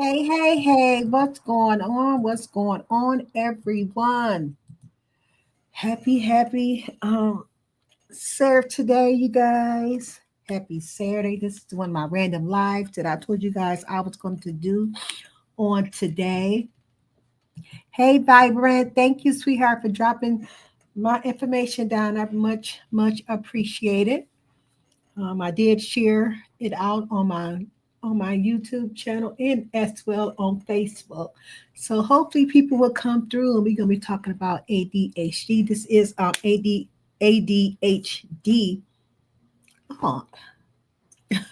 Hey, hey, hey, what's going on? What's going on, everyone? Happy serve today, you guys. Happy Saturday. This is one of my random lives that I told you guys I was going to do on today. Hey, Vibrant, thank you, sweetheart, for dropping my information down. I much appreciate it. I did share it out on my YouTube channel and as well on Facebook. So hopefully people will come through and we're gonna be talking about ADHD. This is ADHD. Oh,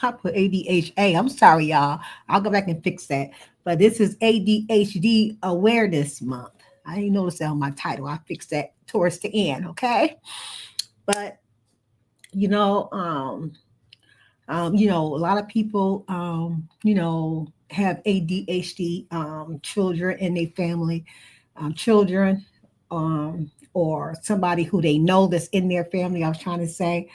I put ADHA. I'm sorry, y'all. I'll go back and fix that. But this is ADHD Awareness Month. I didn't notice that on my title. I fixed that towards the end, okay? But you know, a lot of people, have ADHD children in their family, children, or somebody who they know that's in their family. I was trying to say,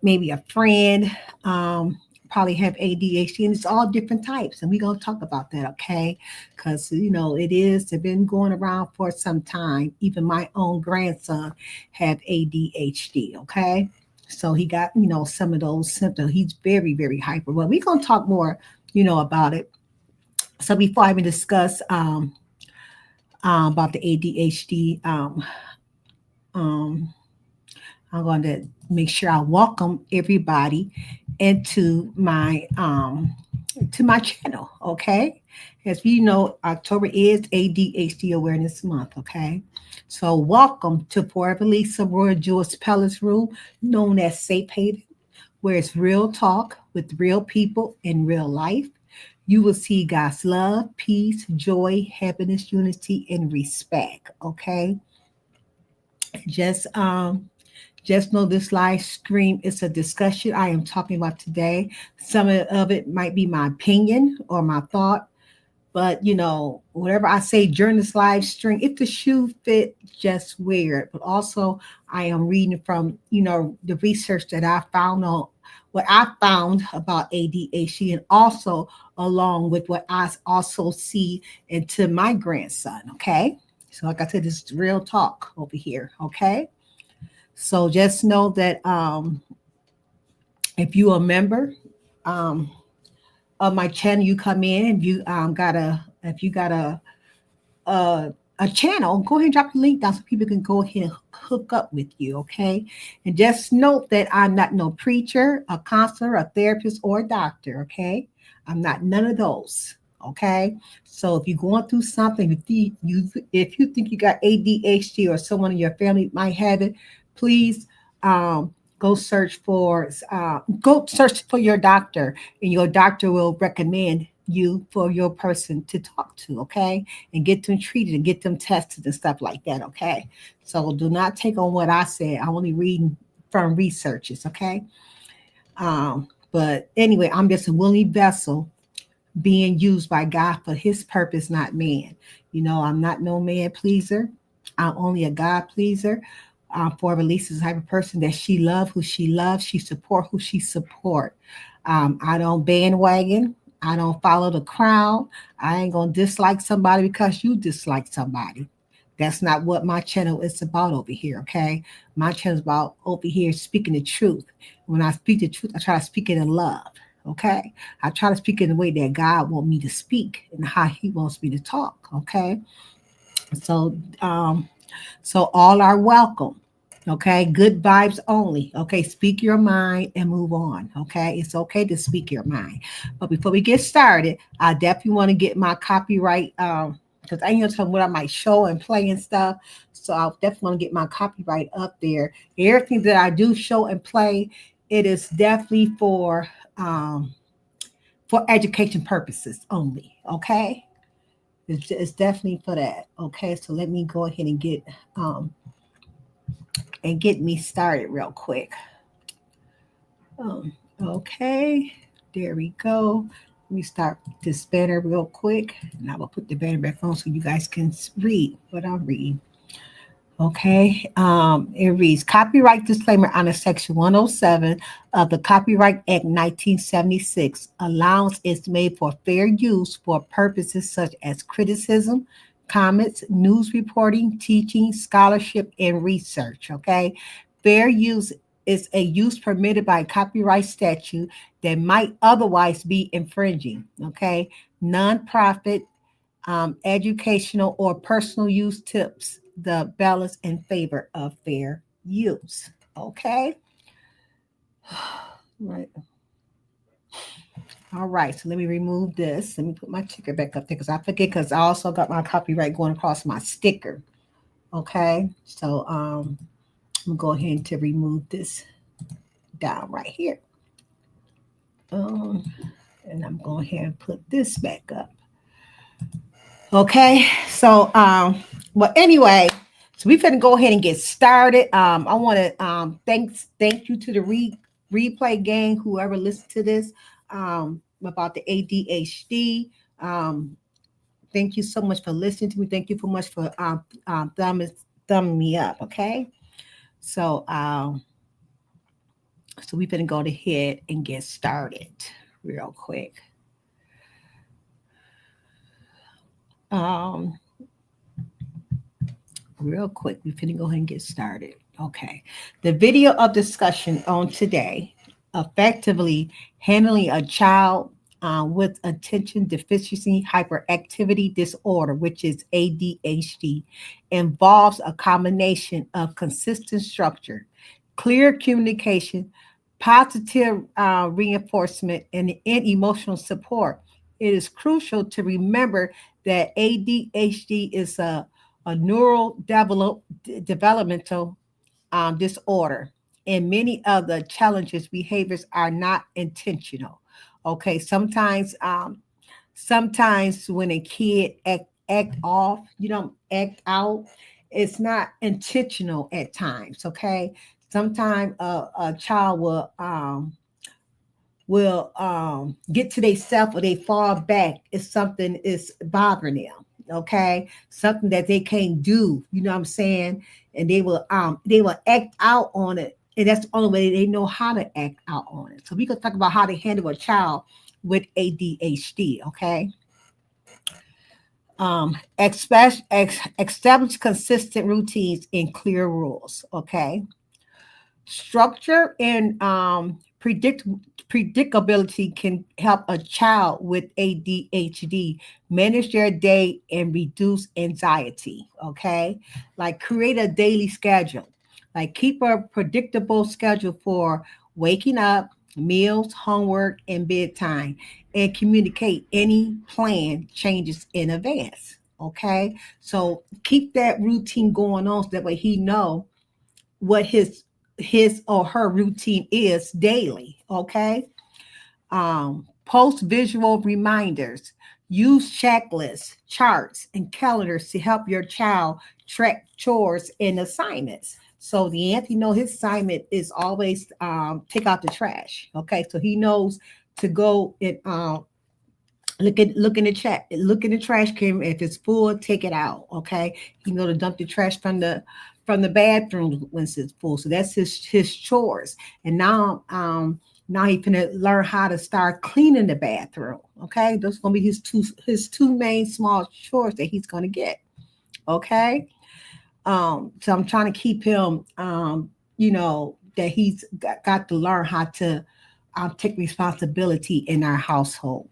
maybe a friend, probably have ADHD, and it's all different types. And we're gonna talk about that, okay? Because it's been going around for some time. Even my own grandson have ADHD, okay? So he got, some of those symptoms. He's very, very hyper. But we're gonna talk more, about it. So before I even discuss about the ADHD, um, I'm going to make sure I welcome everybody into my channel. Okay, as we know, October is ADHD Awareness Month. Okay, so welcome to Forever Lisa Royal Jewels Palace Room, known as Safe Haven, where it's real talk with real people in real life. You will see God's love, peace, joy, happiness, unity, and respect. Okay, just know this live stream is a discussion I am talking about today. Some of it might be my opinion or my thought, but whatever I say during this live stream, if the shoe fit, just wear it. But also, I am reading from the research that I found on what I found about ADHD, and also along with what I also see into my grandson. Okay, so like I said, this is real talk over here. Okay. So just know that if you are a member um, of my channel, you come in and you if you got a channel, go ahead and drop the link down so people can go ahead and hook up with you, okay? And just note that I'm not no preacher, a counselor, a therapist, or a doctor, okay? I'm not none of those. Okay, so if you're going through something, if you think you got ADHD or someone in your family might have it, please go search for your doctor, and your doctor will recommend you for your person to talk to, okay, and get them treated and get them tested and stuff like that, okay. So do not take on what I said. I'm only reading from researchers, okay. But anyway, I'm just a willing vessel being used by God for his purpose, not man. I'm not no man pleaser. I'm only a God pleaser. For Lisa's the type of person that she love who she loves, she support who she support. I don't bandwagon. I don't follow the crowd. I ain't gonna dislike somebody because you dislike somebody. That's not what my channel is about over here, okay? My channel is about over here speaking the truth. When I speak the truth, I try to speak it in love. Okay, I try to speak in the way that God wants me to speak and how He wants me to talk. Okay, so so all are welcome. Okay, good vibes only. Okay, speak your mind and move on. Okay, it's okay to speak your mind. But before we get started, I definitely want to get my copyright because I ain't gonna tell them what I might show and play and stuff. So I'll definitely want to get my copyright up there. Everything that I do show and play, it is definitely for education purposes only. Okay, it's definitely for that. Okay, so let me go ahead and get me started real quick. Okay, there we go. Let me start this banner real quick, and I will put the banner back on so you guys can read what I'm reading. Okay, it reads copyright disclaimer under Section 107 of the Copyright Act 1976 allows is made for fair use for purposes such as criticism, comments, news reporting, teaching, scholarship, and research. Okay, fair use is a use permitted by copyright statute that might otherwise be infringing. Okay, nonprofit educational or personal use tips the balance in favor of fair use. Okay. Right. All right. So let me remove this. Let me put my ticker back up there because I forget because I also got my copyright going across my sticker. Okay. So I'm gonna go ahead to remove this down right here. And I'm going ahead and put this back up. Okay, so well anyway, so we're gonna go ahead and get started. I want to thank you to the replay gang, whoever listened to this about the ADHD. Thank you so much for listening to me. Thank you so much for thumbing me up. Okay, so we're gonna go ahead and get started real quick. Real quick, we're going to go ahead and get started. Okay. The video of discussion on today, effectively handling a child with attention deficiency hyperactivity disorder, which is ADHD, involves a combination of consistent structure, clear communication, positive reinforcement, and emotional support. It is crucial to remember that ADHD is a neural developmental disorder, and many of the challenges behaviors are not intentional. Okay, sometimes when a kid act off, act out, it's not intentional at times. Okay, sometimes a child will get to themselves or they fall back if something is bothering them. Okay, something that they can't do, you know what I'm saying, and they will act out on it, and that's the only way they know how to act out on it. So we can talk about how to handle a child with ADHD. Okay, establish consistent routines and clear rules. Okay, structure and predictability can help a child with ADHD manage their day and reduce anxiety. Okay, like create a daily schedule, like keep a predictable schedule for waking up, meals, homework, and bedtime, and communicate any planned changes in advance. Okay, so keep that routine going on so that way he know what his or her routine is daily. Okay, post visual reminders, use checklists, charts, and calendars to help your child track chores and assignments. So the Anthony know his assignment is always take out the trash. Okay, so he knows to go and look in the trash can. If it's full, take it out. Okay, he know to dump the trash from the bathroom when it's full. So that's his chores. And now he gonna learn how to start cleaning the bathroom. Okay, those gonna be his two main small chores that he's gonna get. Okay, so I'm trying to keep him, that he's got to learn how to take responsibility in our household.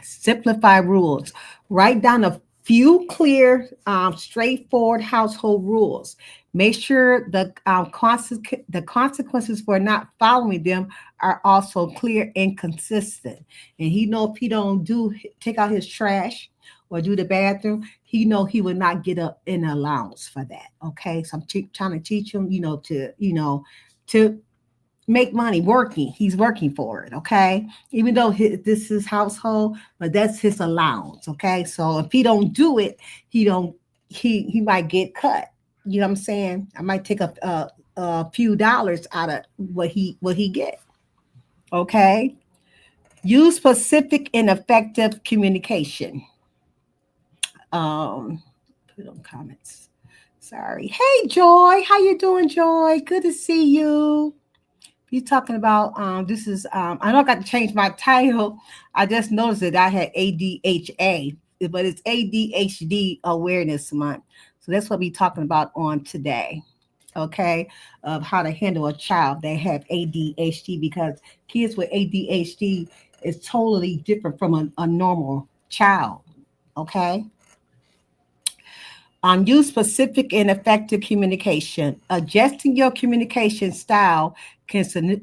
Simplify rules. Write down a few clear, straightforward household rules. Make sure the consequences for not following them are also clear and consistent. And he know if he don't take out his trash or do the bathroom, he know he will not get an allowance for that. Okay, so I'm trying to teach him, to make money working. He's working for it. Okay, even though this is household, but that's his allowance. Okay, so if he don't do it, he might get cut. You know what I'm saying? I might take a few dollars out of what he get. Okay, use specific and effective communication. Put on comments. Sorry. Hey, Joy. How you doing, Joy? Good to see you. You're talking about this is I know I got to change my title. I just noticed that I had ADHA, but it's ADHD Awareness Month. So that's what we're talking about on today. Okay, of how to handle a child that have ADHD, because kids with ADHD is totally different from a normal child. Okay. Use specific and effective communication. Adjusting your communication style can I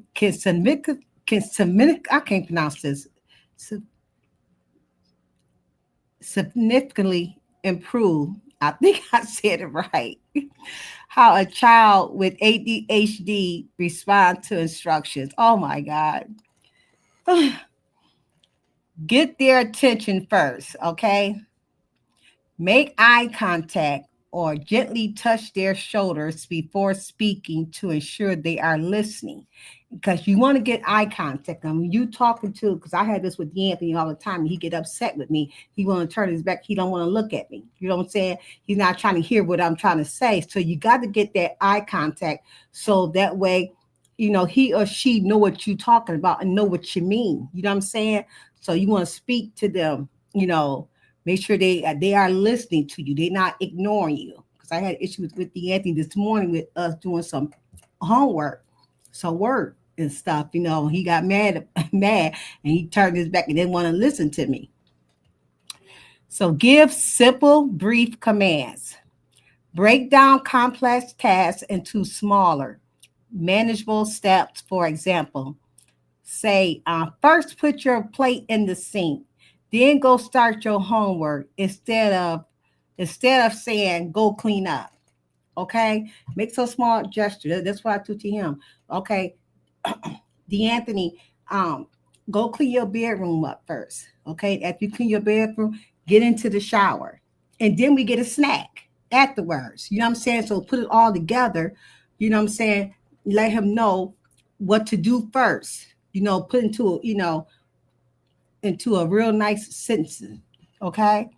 can't pronounce this, significantly improve. I think I said it right. How a child with ADHD responds to instructions. Oh my God. Get their attention first, okay? Make eye contact or gently touch their shoulders before speaking to ensure they are listening. Because you want to get eye contact. I mean, you talking to, because I had this with Anthony all the time. He get upset with me. He want to turn his back. He don't want to look at me. You know what I'm saying? He's not trying to hear what I'm trying to say. So you got to get that eye contact, so that way, he or she know what you're talking about and know what you mean. You know what I'm saying? So you want to speak to them, make sure they are listening to you. They're not ignoring you. Because I had issues with the Anthony this morning with us doing some homework, some work and stuff. He got mad, and he turned his back and didn't want to listen to me. So give simple, brief commands. Break down complex tasks into smaller, manageable steps. For example, say, first put your plate in the sink. Then go start your homework instead of saying go clean up. Okay, make so small gesture. That's what I do to him. Okay, D'Anthony, go clean your bedroom up first. Okay, after you clean your bedroom, get into the shower, and then we get a snack afterwards. You know what I'm saying? So put it all together. You know what I'm saying? Let him know what to do first. Put into a real nice sentence, okay?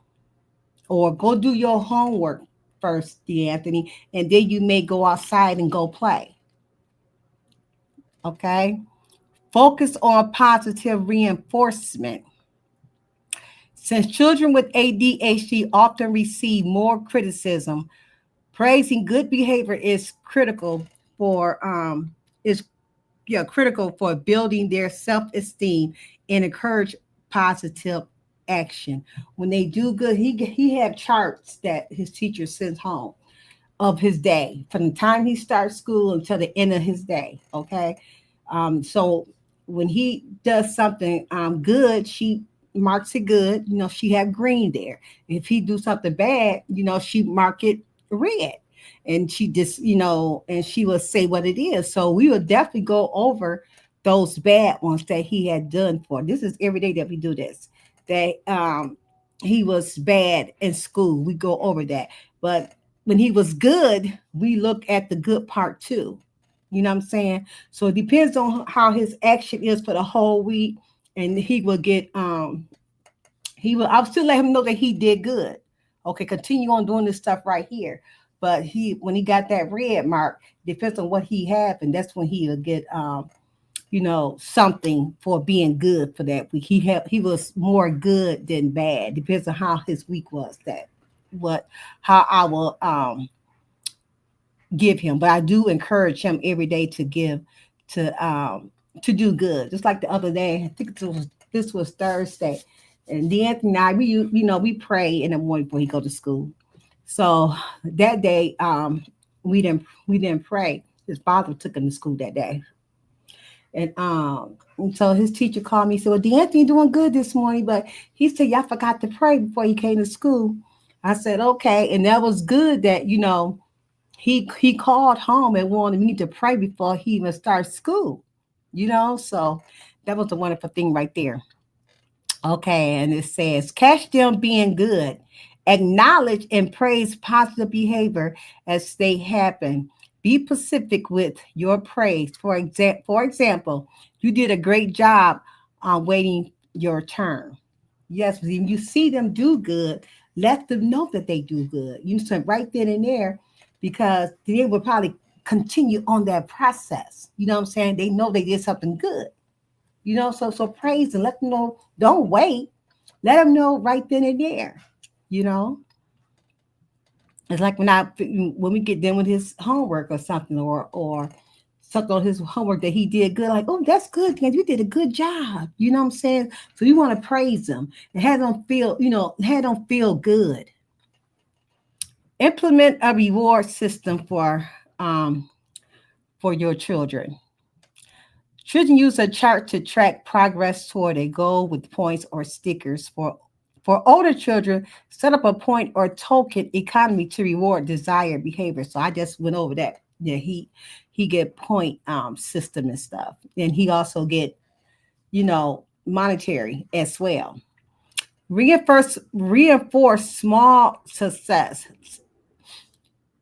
Or go do your homework first, D'Anthony, and then you may go outside and go play, okay? Focus on positive reinforcement. Since children with ADHD often receive more criticism, praising good behavior is critical for building their self-esteem and encourage positive action. When they do good, he had charts that his teacher sends home of his day from the time he starts school until the end of his day. Okay, so when he does something good, she marks it good. She had green there. If he do something bad, she mark it red. And she just, and she will say what it is. So we will definitely go over those bad ones that he had done for. This is every day that we do this. That he was bad in school. We go over that. But when he was good, we look at the good part too. You know what I'm saying? So it depends on how his action is for the whole week. And he will get I'll still let him know that he did good. Okay, continue on doing this stuff right here. But when he got that red mark, depends on what he had, and that's when he'll get something for being good for that week. He was more good than bad. Depends on how his week was. How I will give him. But I do encourage him every day to give to do good. Just like the other day, I think this was Thursday, and Anthony and I, we pray in the morning before he go to school. So that day, we didn't pray. His father took him to school that day. And so his teacher called me and said, well, D'Anthony doing good this morning, but he said, y'all forgot to pray before he came to school. I said, okay. And that was good that, he called home and wanted me to pray before he even started school, so that was a wonderful thing right there. Okay. And it says, catch them being good. Acknowledge and praise positive behavior as they happen. Be specific with your praise. For example, you did a great job on waiting your turn. Yes, when you see them do good, let them know that they do good. You said right then and there, because they will probably continue on that process. You know what I'm saying? They know they did something good. So praise and let them know. Don't wait. Let them know right then and there. You know, it's like when we get done with his homework or something, or something on his homework that he did good, like, oh, that's good, Dan. You did a good job. You know what I'm saying? So you want to praise them and have them feel good. Implement a reward system for your children. Children use a chart to track progress toward a goal with points or stickers. For older children, set up a point or token economy to reward desired behavior. So I just went over that. Yeah, he get point system and stuff, and he also get monetary as well. Reinforce small success.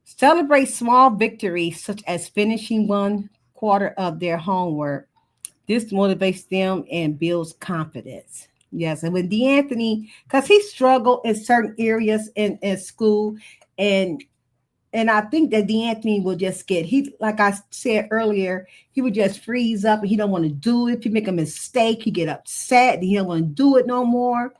Celebrate small victories such as finishing 1/4 of their homework. This motivates them and builds confidence. Yes, and with DeAnthony, because he struggled in certain areas in school, and I think that DeAnthony will just like I said earlier, he would just freeze up and he don't want to do it. If you make a mistake, he get upset and he don't want to do it no more.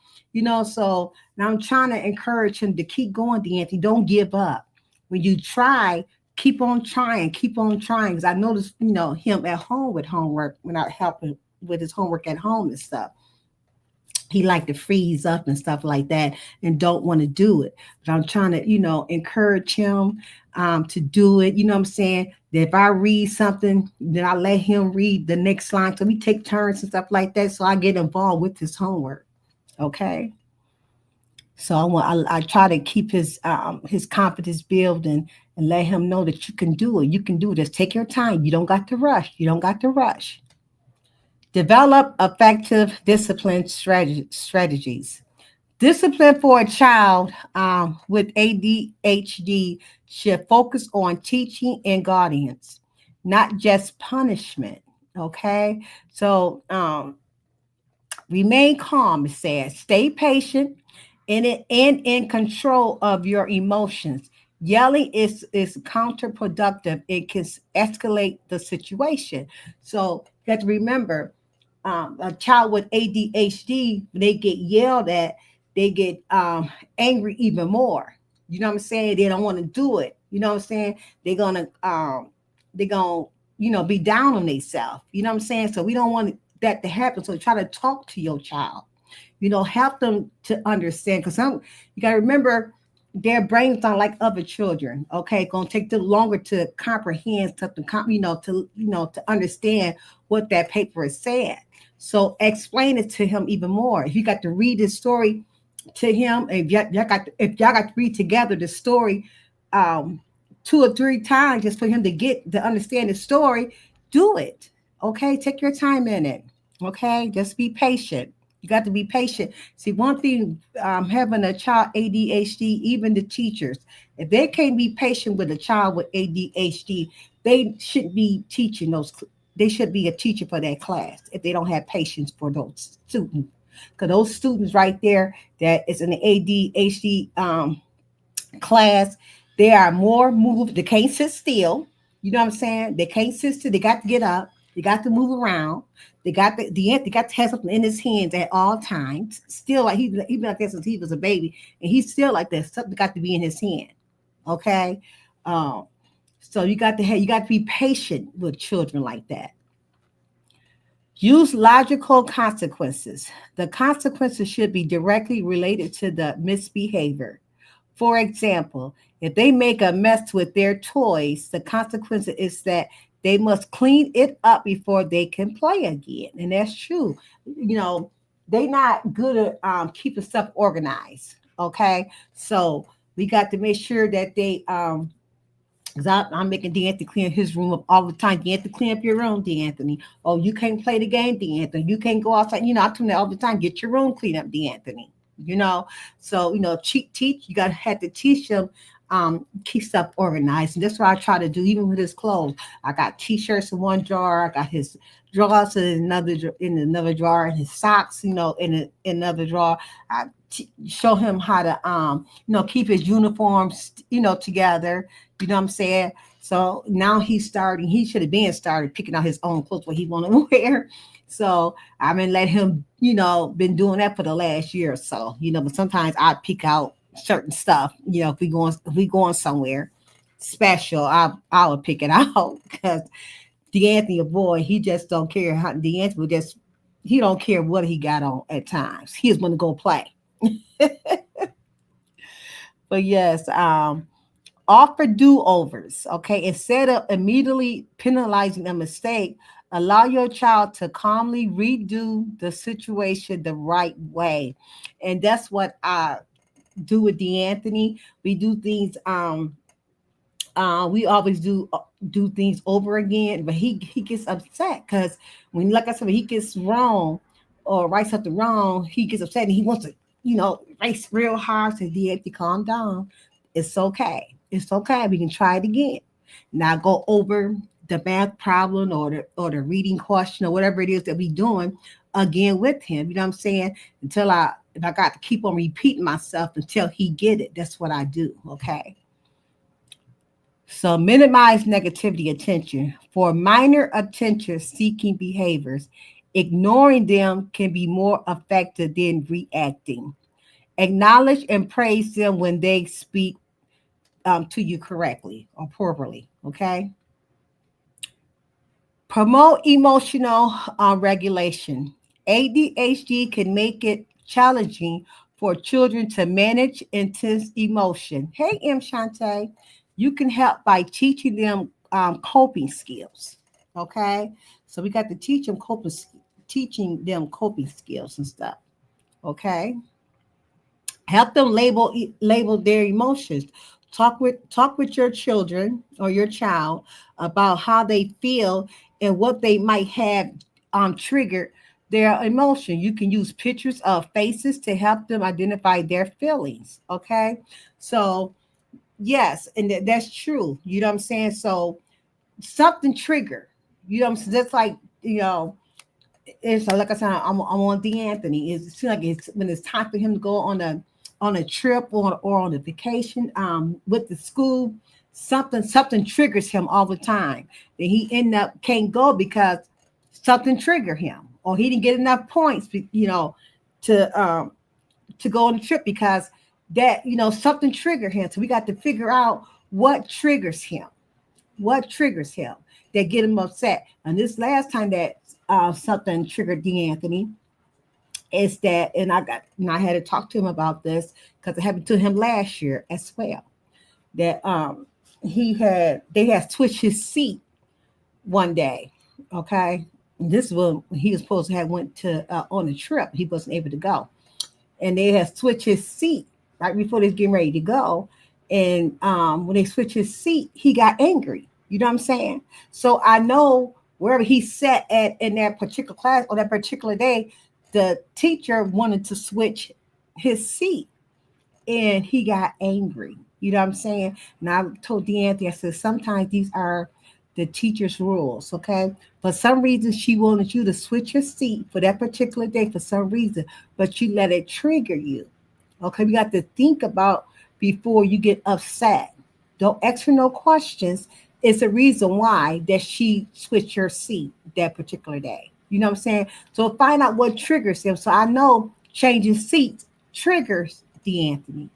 So now I'm trying to encourage him to keep going, DeAnthony. Don't give up. When you try, keep on trying. Because I noticed, him at home with homework, when I help him with his homework at home and stuff. He like to freeze up and stuff like that and don't want to do it. But I'm trying to, encourage him to do it. You know what I'm saying? That if I read something, then I let him read the next line. So we take turns and stuff like that. So I get involved with his homework. Okay. So I try to keep his confidence built and let him know that you can do it. You can do this. Take your time. You don't got to rush. Develop effective discipline strategies. Discipline for a child with ADHD should focus on teaching and guidance, not just punishment. Okay. So remain calm, it says. Stay patient and in control of your emotions. Yelling is counterproductive. It can escalate the situation. So you have to remember, a child with ADHD, when they get yelled at, they get angry even more. You know what I'm saying? They don't want to do it. You know what I'm saying? They're gonna be down on themselves. You know what I'm saying? So we don't want that to happen. So try to talk to your child. Help them to understand, because you got to remember, their brains aren't like other children. Okay, it's gonna take them longer to comprehend something, to understand what that paper is saying. So explain it to him even more. If you got to read this story to him, if y'all got to read together the story 2 or 3 times just for him to understand the story, do it. Okay, take your time in it. Okay, just be patient. You got to be patient. See, one thing, having a child ADHD, even the teachers, if they can't be patient with a child with ADHD, they shouldn't be teaching those. They should be a teacher for that class if they don't have patience for those students. Because those students right there that is in the ADHD class, they are more moved. They can't sit still. You know what I'm saying? They can't sit still. They got to get up. They got to move around. They got to have something in his hands at all times. Still, like he's been like that since he was a baby, and he's still like that. Something got to be in his hand. Okay, so you got to be patient with children like that. Use logical consequences. The consequences should be directly related to the misbehavior. For example, if they make a mess with their toys, the consequence is that they must clean it up before they can play again. And that's true. They're not good at keeping stuff organized. Okay. So we got to make sure that they, because I'm making DeAnthony clean his room up all the time. DeAnthony, clean up your room, DeAnthony. Oh, you can't play the game, DeAnthony. You can't go outside. I tell them that all the time. Get your room clean up, DeAnthony. So teach. You have to teach them keep stuff organized. And that's what I try to do, even with his clothes. I got t-shirts in one drawer, I got his drawers in another drawer, and his socks, in another drawer. I show him how to keep his uniforms, together. You know what I'm saying? So now he should have been started picking out his own clothes, what he want to wear. So I've been let him, been doing that for the last year or so, but sometimes I pick out certain stuff, if we going somewhere special, I will pick it out because DeAnthony, a boy, he just don't care how he don't care what he got on at times. He just want to go play. But yes, offer do-overs, okay? Instead of immediately penalizing a mistake, allow your child to calmly redo the situation the right way. And that's what I do with DeAnthony. We do things, we always do things over again, but he gets upset because like I said, when he gets wrong or writes something wrong, he gets upset and he wants to, race real hard. So DeAnthony, calm down. It's okay. It's okay. We can try it again. Now go over the math problem or the reading question or whatever it is that we doing again with him. You know what I'm saying? If I got to keep on repeating myself until he get it, that's what I do. Okay. So minimize negativity attention. For minor attention-seeking behaviors, ignoring them can be more effective than reacting. Acknowledge and praise them when they speak to you correctly or properly, okay? Promote emotional regulation. ADHD can make it challenging for children to manage intense emotion. Hey, Shante, you can help by teaching them coping skills, okay? So we got to teaching them coping skills and stuff, okay? Help them label their emotions. Talk with your children or your child about how they feel and what they might have triggered their emotion. You can use pictures of faces to help them identify their feelings. Okay, so yes, and that's true. You know what I'm saying? So something trigger. You know what I'm saying? That's like it's like I said, I'm on DeAnthony. It seems like it's when it's time for him to go on a trip or on a vacation with the school, something triggers him all the time. Then he end up can't go because something triggered him, or he didn't get enough points, to go on the trip because that something triggered him. So we got to figure out what triggers him that get him upset. And this last time that something triggered DeAnthony is that, and I had to talk to him about this because it happened to him last year as well. That they had switched his seat one day. Okay, this was when he was supposed to have went to on a trip. He wasn't able to go, and they had switched his seat right before they was getting ready to go. And when they switched his seat, he got angry. You know what I'm saying? So I know wherever he sat at in that particular class or that particular day, the teacher wanted to switch his seat and he got angry. You know what I'm saying? And I told DeAnthony, I said, sometimes these are the teacher's rules, okay? For some reason, she wanted you to switch your seat for that particular day for some reason, but you let it trigger you, okay? We got to think about before you get upset. Don't ask for no questions. It's a reason why that she switched her seat that particular day. You know what I'm saying? So find out what triggers him. So I know changing seats triggers DeAnthony.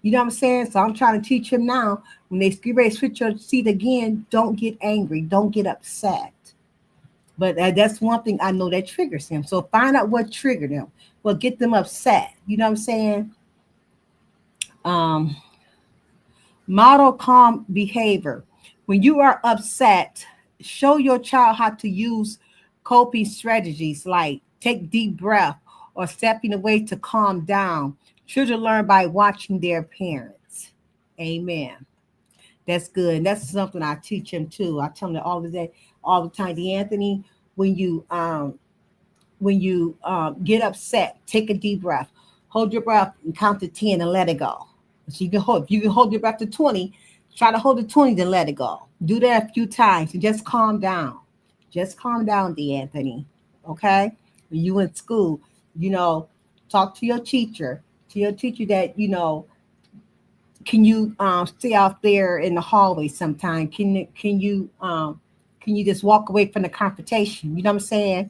You know what I'm saying? So I'm trying to teach him now, when they get ready to switch your seat again, don't get angry. Don't get upset. But that's one thing I know that triggers him. So find out what triggered him. Well, get them upset. You know what I'm saying? Model calm behavior. When you are upset, show your child how to use coping strategies like take deep breath or stepping away to calm down. Children learn by watching their parents. Amen. That's good. And that's something I teach him too. I tell him that all the time. DeAnthony, when you get upset, take a deep breath, hold your breath and count to 10 and let it go. So you can hold, if you can hold your breath to 20, try to hold to 20, then let it go. Do that a few times and just calm down. Just calm down, D'Anthony. Okay? When you in school, you know, talk to your teacher that, can you stay out there in the hallway sometime? Can you just walk away from the confrontation? You know what I'm saying?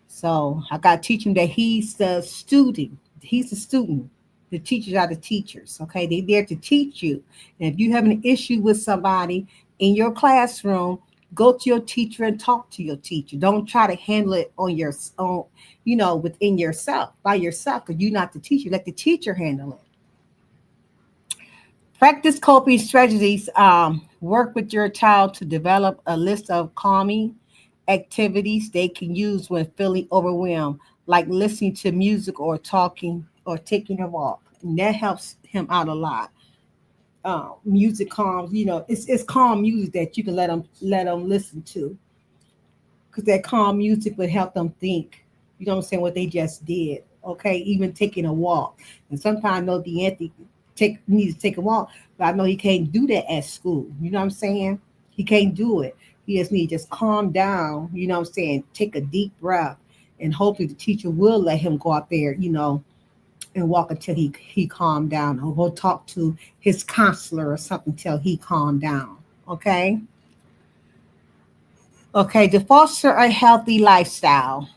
So I got to teach him that he's the student. He's the student. The teachers are the teachers. Okay, they're there to teach you. And if you have an issue with somebody in your classroom, go to your teacher and talk to your teacher. Don't try to handle it on your own, within yourself, by yourself, because you're not the teacher. Let the teacher handle it. Practice coping strategies. Work with your child to develop a list of calming activities they can use when feeling overwhelmed, like listening to music or talking or taking a walk. And that helps him out a lot. Music calms, it's calm music that you can let them listen to, because that calm music would help them think. You know what I'm saying? What they just did. Okay, even taking a walk. And sometimes I know the Anthony needs to take a walk, but I know he can't do that at school. You know what I'm saying? He can't do it. He just needs to just calm down. You know what I'm saying? Take a deep breath, and hopefully the teacher will let him go out there. And walk until he calmed down, or go talk to his counselor or something till he calmed down. Okay. Okay. To foster a healthy lifestyle,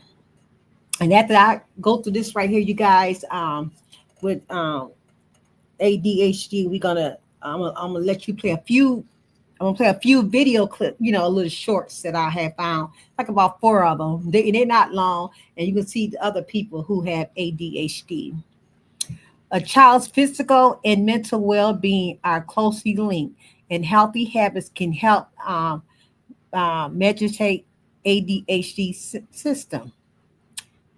and after I go through this right here, you guys, with ADHD, I'm gonna let you play a few. I'm gonna play a few video clips, a little shorts that I have found, like about 4 of them. They're not long, and you can see the other people who have ADHD. A child's physical and mental well-being are closely linked, and healthy habits can help meditate ADHD system.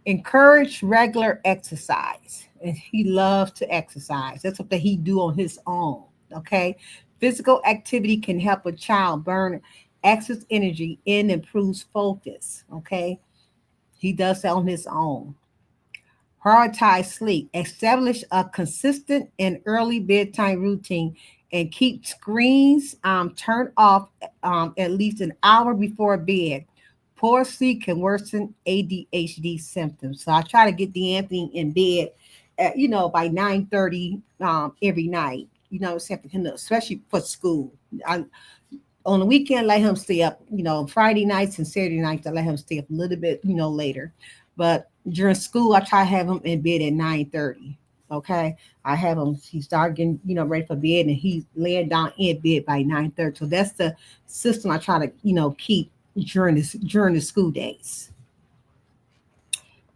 Encourage regular exercise, and he loves to exercise. That's what he do on his own. Okay, physical activity can help a child burn excess energy and improves focus. Okay, he does that on his own. Prioritize sleep. Establish a consistent and early bedtime routine, and keep screens turned off at least an hour before bed. Poor sleep can worsen ADHD symptoms. So I try to get the Anthony in bed by 9:30 every night. You know, especially for school. On the weekend, let him stay up, Friday nights and Saturday nights, I let him stay up a little bit, later. But during school, I try to have him in bed at 9:30. Okay. I have him, he start getting, ready for bed, and he's laying down in bed by 9:30. So that's the system I try to, keep during the school days.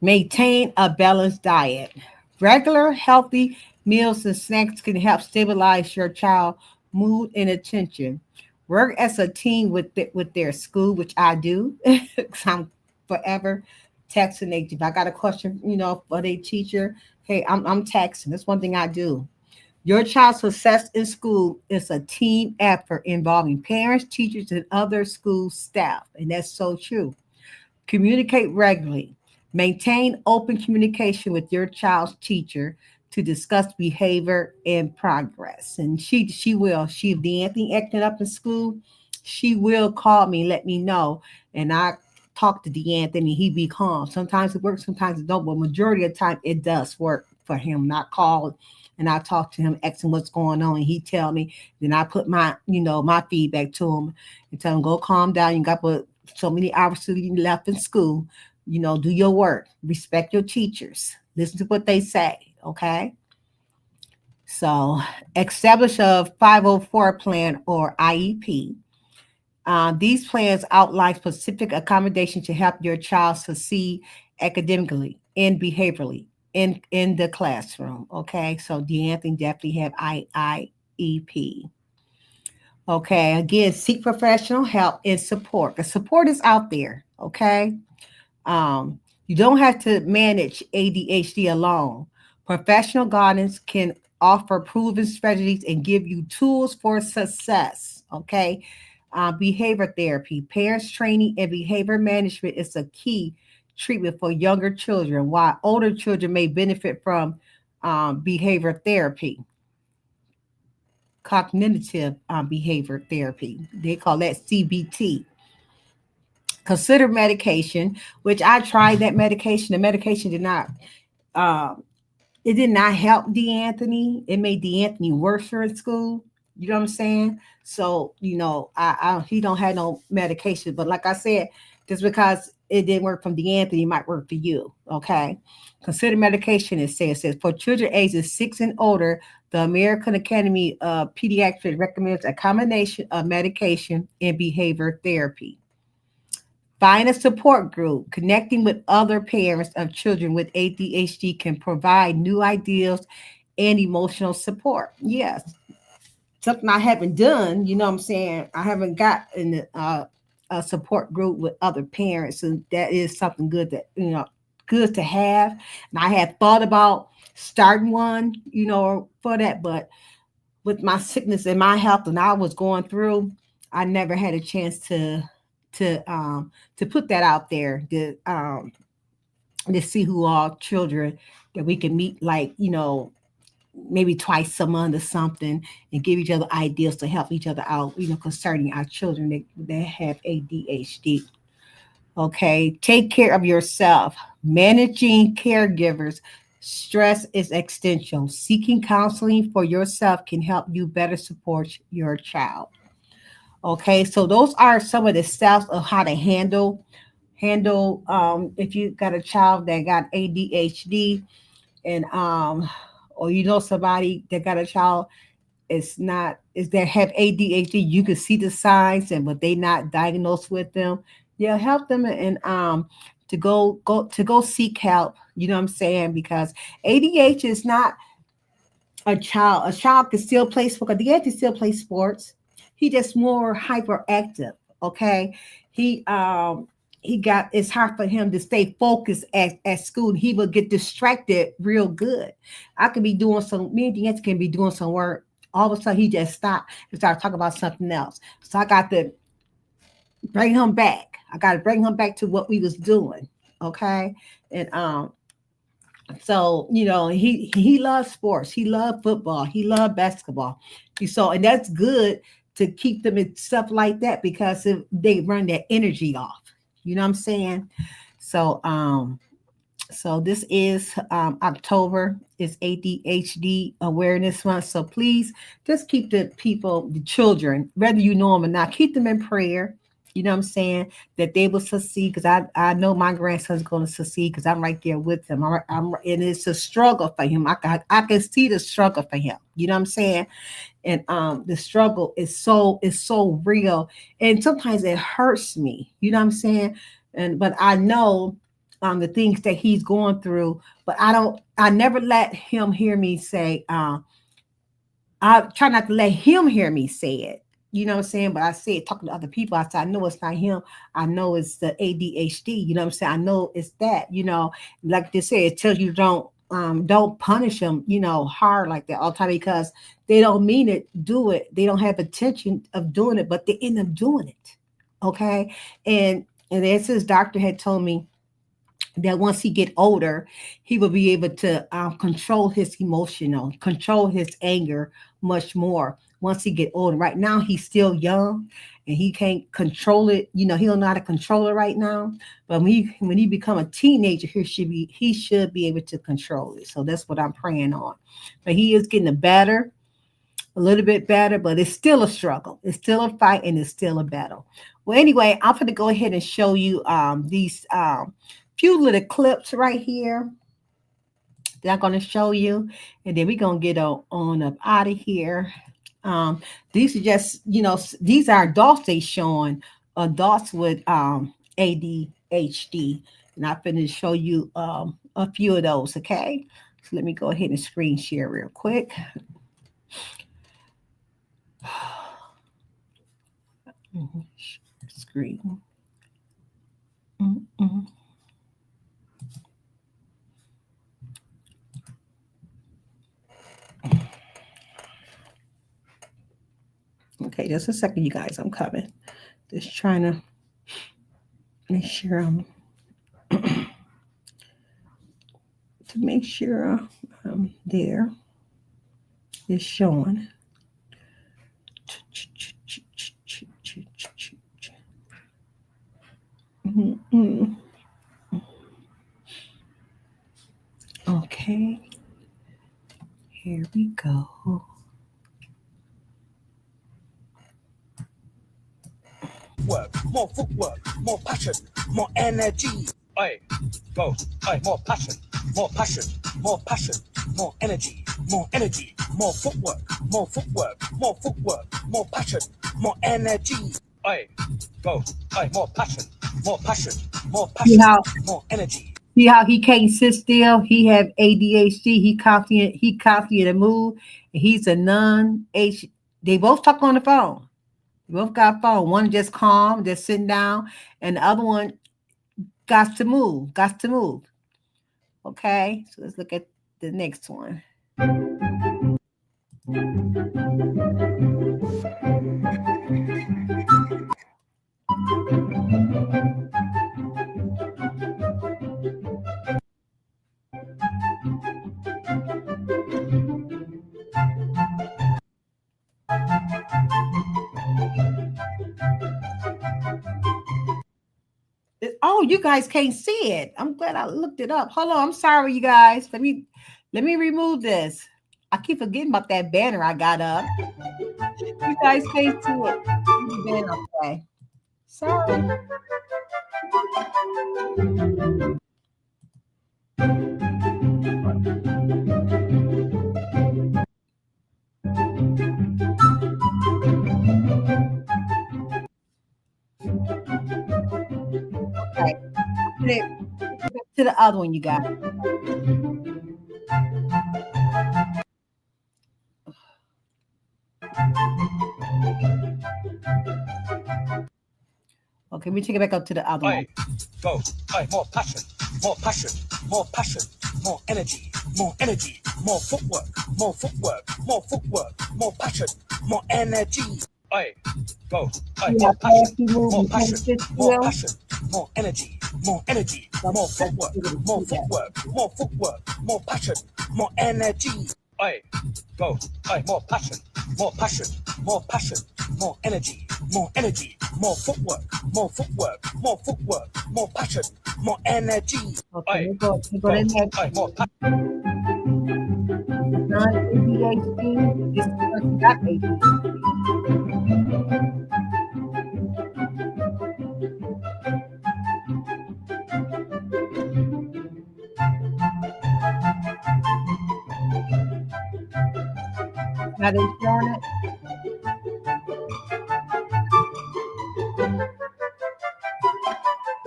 Maintain a balanced diet. Regular healthy meals and snacks can help stabilize your child mood and attention. Work as a team with their school, which I do. 'Cause I'm forever texting they. If I got a question, for their teacher, hey, I'm texting. That's one thing I do. Your child's success in school is a team effort involving parents, teachers, and other school staff, and that's so true. Communicate regularly. Maintain open communication with your child's teacher to discuss behavior and progress. And she will. She if the Anthony acting up in school, she will call me, let me know, and I talk to DeAnthony. He be calm. Sometimes it works, sometimes it don't, but majority of the time it does work for him. Not call and I talk to him, asking what's going on, and he tell me. Then I put my feedback to him and tell him, go calm down. You got but so many hours to you left in school. Do your work. Respect your teachers. Listen to what they say. Okay. So establish a 504 plan or IEP. These plans outline specific accommodations to help your child succeed academically and behaviorally in the classroom. Okay, so DeAnthony definitely have IEP. Okay, again, seek professional help and support. The support is out there. Okay, you don't have to manage ADHD alone. Professional guidance can offer proven strategies and give you tools for success. Okay. Behavior therapy, parents training, and behavior management is a key treatment for younger children, while older children may benefit from behavior therapy. cognitive behavior therapy. They call that CBT. Consider medication, which I tried that medication. The medication did not uh, it did not help DeAnthony. It made DeAnthony worse for in school. You know what I'm saying? So, he don't have no medication. But like I said, just because it didn't work from DeAnthony, it might work for you. Okay. Consider medication, it says for children ages 6 and older, the American Academy of Pediatrics recommends a combination of medication and behavior therapy. Find a support group. Connecting with other parents of children with ADHD can provide new ideas and emotional support. Yes, something I haven't done, you know what I'm saying? I haven't got in a support group with other parents, and that is something good that, good to have. And I had thought about starting one, for that, but with my sickness and my health and I was going through, I never had a chance to put that out there to see who all children that we can meet, like, maybe twice a month or something, and give each other ideas to help each other out, concerning our children that have ADHD. Okay, take care of yourself. Managing caregivers stress is existential. Seeking counseling for yourself can help you better support your child. Okay, so those are some of the steps of how to handle if you got a child that got ADHD, and or somebody that got a child is that have ADHD. You can see the signs, and but they not diagnosed with them. Yeah, help them, and to go seek help. You know what I'm saying? Because ADHD is not a child. A child can still play sports. The kid can still play sports. He just more hyperactive. Okay, he got, it's hard for him to stay focused at school. He will get distracted real good. I could be doing some. Me and Deanna can be doing some work. All of a sudden, he just stopped and started talking about something else. So I got to bring him back. I got to bring him back to what we was doing. Okay, and so he loves sports. He loved football. He loved basketball. And that's good to keep them in stuff like that, because if they run their energy off. You know what I'm saying? So this is October is ADHD Awareness Month. So please just keep the children, whether you know them or not, keep them in prayer. You know what I'm saying? That they will succeed, because I know my grandson's going to succeed, because I'm right there with him. And it's a struggle for him. I can see the struggle for him. You know what I'm saying? And the struggle is so real, and sometimes it hurts me. You know what I'm saying? But I know the things that he's going through. But I never let him hear me say. I try not to let him hear me say it. You know what I'm saying? But I say it talking to other people. I say, I know it's not him. I know it's the ADHD. You know what I'm saying? I know it's that, like they say, it tells you don't punish them, hard like that all the time, because they don't mean it, do it. They don't have intention of doing it, but they end up doing it. Okay. And as his doctor had told me, that once he get older, he will be able to control his control his anger much more once he get older. Right now, he's still young and he can't control it. He don't know how to control it right now. But when he become a teenager, he should be able to control it. So that's what I'm praying on. But he is getting a little bit better, but it's still a struggle. It's still a fight, and it's still a battle. Well, anyway, I'm going to go ahead and show you these few little clips right here that I'm going to show you, and then we're going to get on up out of here. These are just, these are adults. They showing adults with ADHD, and I'm going to show you a few of those. Okay, so let me go ahead and screen share real quick. Screen. Okay, just a second, you guys. I'm coming. Just trying to make sure I'm there. It's showing. Okay. Here we go. More footwork, more passion, more energy. Oi, go. Oi, more passion, more passion, more passion, more energy, more energy, more footwork, more footwork, more footwork, more passion, more energy. Oi, go. Oi, more passion, more passion, more passion, more energy. See how he can't sit still? He have ADHD. He constantly to move. He's a non-H. They both talk on the phone. They both got a phone. One just calm, just sitting down, and the other one got to move. Got to move. Okay, so let's look at the next one. Oh, you guys can't see it. I'm glad I looked it up. Hold on, I'm sorry, you guys. Let me remove this. I keep forgetting about that banner I got up. You guys can't see it. Banner, okay. Sorry. Okay. To the other one you got. Okay, we take it back up to the other one. Go. More passion, more passion, more passion, more energy, more energy, more footwork, more footwork, more footwork, more passion, more energy. Go. More passion, more passion, more passion, more energy, more energy, more footwork, more footwork, more footwork, more passion, more energy. Go. More passion, more passion, more passion, more energy, more energy, more footwork, more footwork, more footwork, more passion, more energy. Okay, we go to next. More passion. Non-ADHD. This person got ADHD. Now they showing it.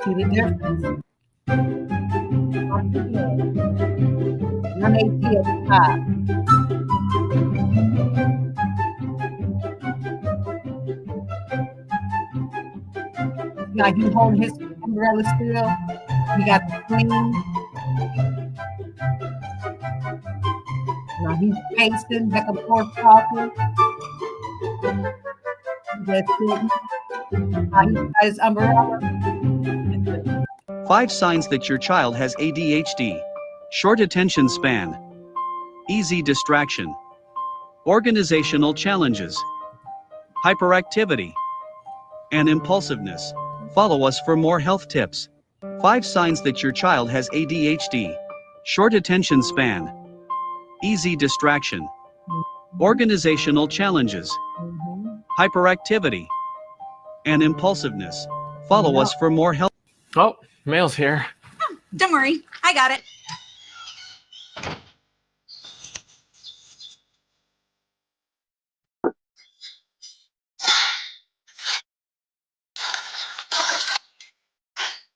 See the difference. Non-AD at the top. Now he holding his umbrella still. He got the clean. Now he's pacing back and forth talking. That's it. Now he got his umbrella. 5 signs that your child has ADHD. Short attention span. Easy distraction. Organizational challenges. Hyperactivity. And impulsiveness. Follow us for more health tips. 5 signs that your child has ADHD. Short attention span. Easy distraction. Organizational challenges. Hyperactivity. And impulsiveness. Follow us for more help. Oh, mail's here. Oh, don't worry. I got it.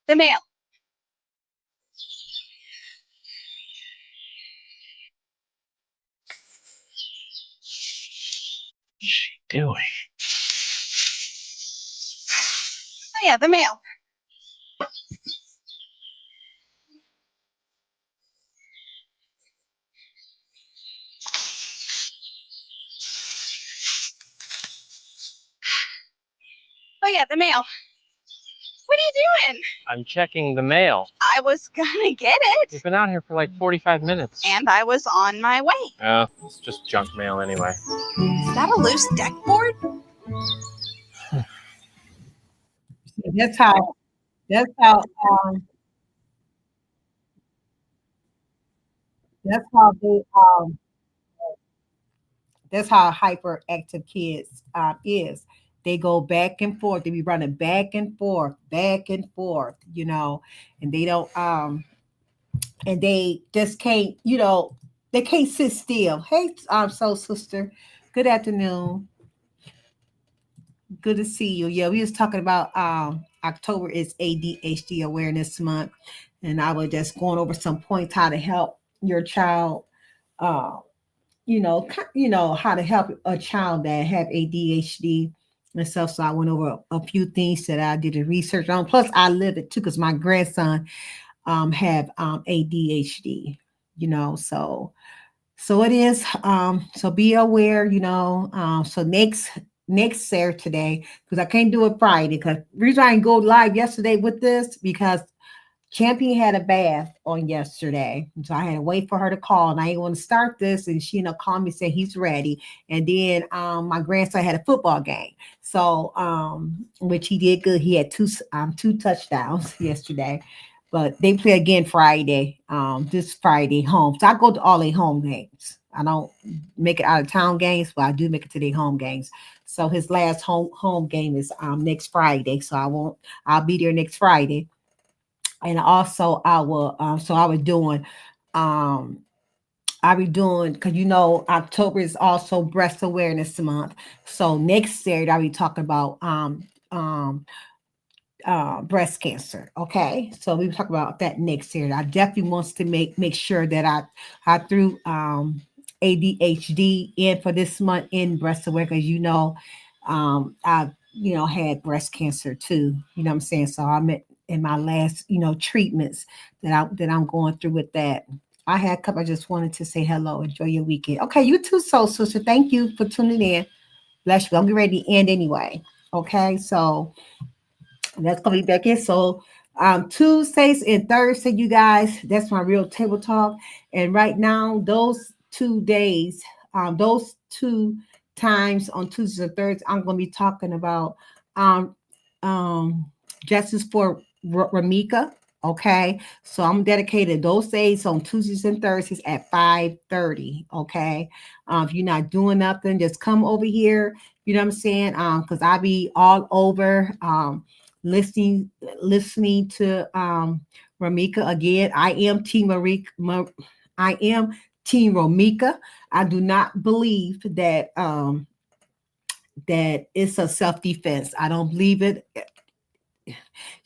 The mail. What's she doing? Oh yeah, the mail. Oh yeah, the mail. What are you doing? I'm checking the mail. I was gonna get it. You've been out here for like 45 minutes. And I was on my way. Oh, it's just junk mail anyway. Is that a loose deck board? That's how That's how they that's how hyperactive kids is. They go back and forth. They be running back and forth, and they don't and they just can't, they can't sit still. Hey, soul sister, good afternoon. Good to see you. Yeah, we was talking about October is ADHD Awareness Month, and I was just going over some points how to help your child. Uh, how to help a child that have ADHD and stuff. So I went over a few things that I did the research on. Plus, I live it too because my grandson have ADHD. So it is. So be aware. So next Saturday, because I can't do it Friday, because the reason I didn't go live yesterday with this because Champion had a bath on yesterday. So I had to wait for her to call, and I didn't want to start this. And she, called me, said he's ready. And then my grandson had a football game. So which he did good. He had two touchdowns yesterday. But they play again Friday, this Friday home. So I go to all their home games. I don't make it out of town games, but I do make it to their home games. So his last home game is next Friday. So I'll be there next Friday. And also I will so I was doing I'll be doing, because October is also breast awareness month. So next Saturday I'll be talking about breast cancer. Okay, so we will talk about that next year. I definitely wants to make sure that I threw ADHD in for this month in breast awareness, because I had breast cancer too. You know what I'm saying? So I'm in my last treatments that I'm going through with that. I had a couple. I just wanted to say hello. Enjoy your weekend. Okay, you too, soul sister. Thank you for tuning in. Bless you. I'm getting ready to end anyway. Okay, so that's gonna be back in. So Tuesdays and Thursday, you guys, that's my real table talk. And right now, those 2 days, those 2 times on Tuesdays and Thursdays, I'm gonna be talking about justice for Ramika. Okay, so I'm dedicated those days on Tuesdays and Thursdays at 5:30. Okay, if you're not doing nothing, just come over here. You know what I'm saying? Because I be all over listening to Ramika again. I am Team Ramika. I am Team Ramika. I do not believe that that it's a self-defense. I don't believe it.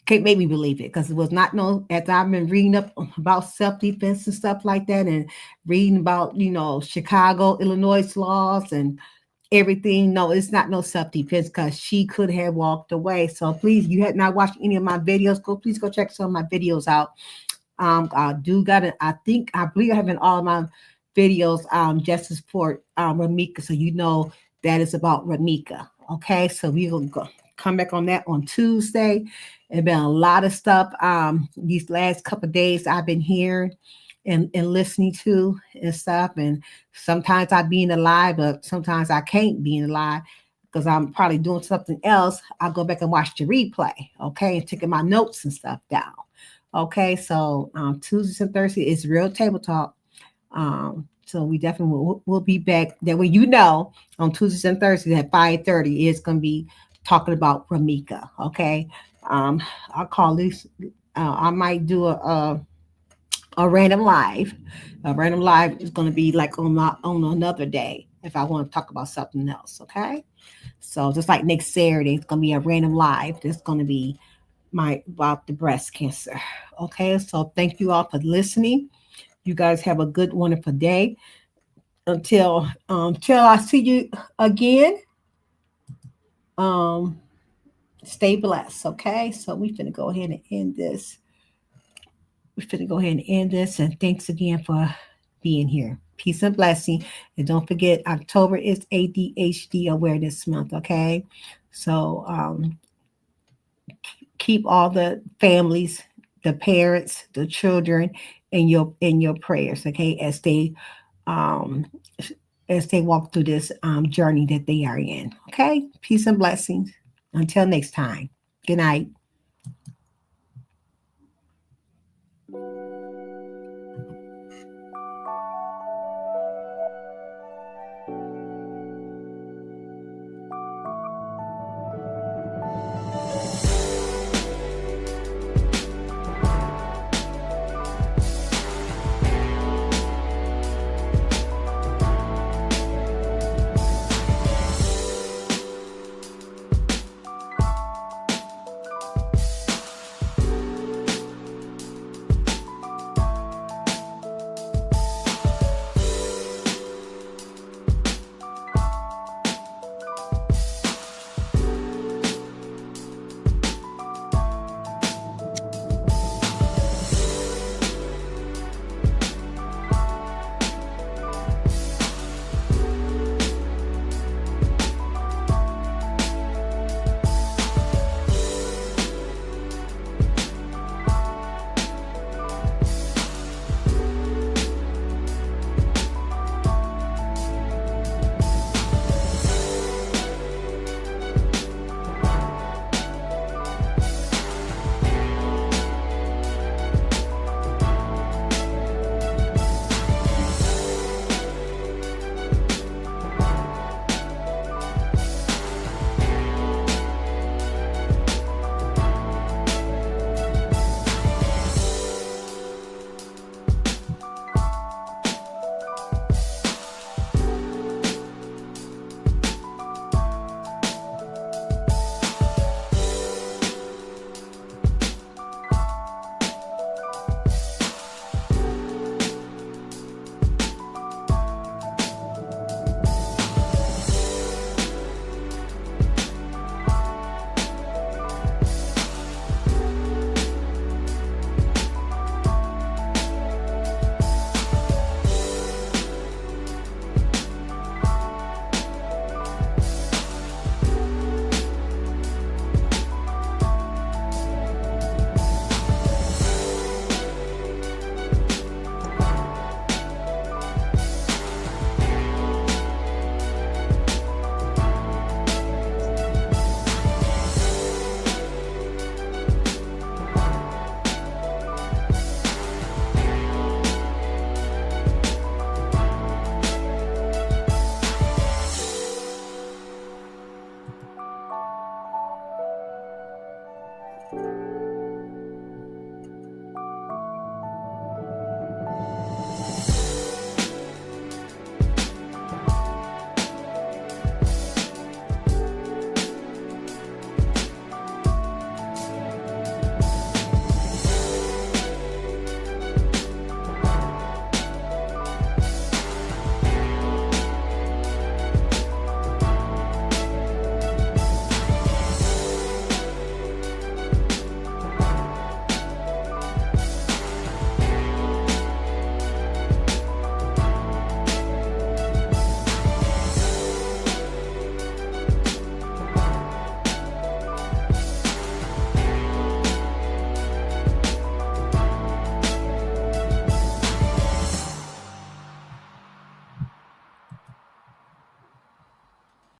Can't make me believe it, because it was not as I've been reading up about self-defense and stuff like that, and reading about Chicago, Illinois laws and everything. No, it's not no self-defense, because she could have walked away. So please, you had not watched any of my videos, please go check some of my videos out. I believe I have in all of my videos justice for Ramika, so that is about Ramika. Okay, so we will come back on that on Tuesday. It's been a lot of stuff these last couple of days I've been hearing and listening to and stuff. And sometimes I be in the live, but sometimes I can't be in the live because I'm probably doing something else. I'll go back and watch the replay, okay, and taking my notes and stuff down. Okay, so Tuesdays and Thursdays is real table talk. So we definitely will be back. That way, on Tuesdays and Thursdays at 5:30 is going to be talking about Ramika. Okay, I'll call this. I might do a random live. A random live is going to be like on another day if I want to talk about something else. Okay, so just like next Saturday, it's going to be a random live. That's going to be about the breast cancer. Okay, so thank you all for listening. You guys have a good, wonderful day. Until I see you again. Stay blessed. Okay, so we're gonna go ahead and end this. And thanks again for being here. Peace and blessing. And don't forget, October is ADHD Awareness Month. Okay, so keep all the families, the parents, the children in your prayers. Okay, as they walk through this journey that they are in. Okay, peace and blessings. Until next time. Good night.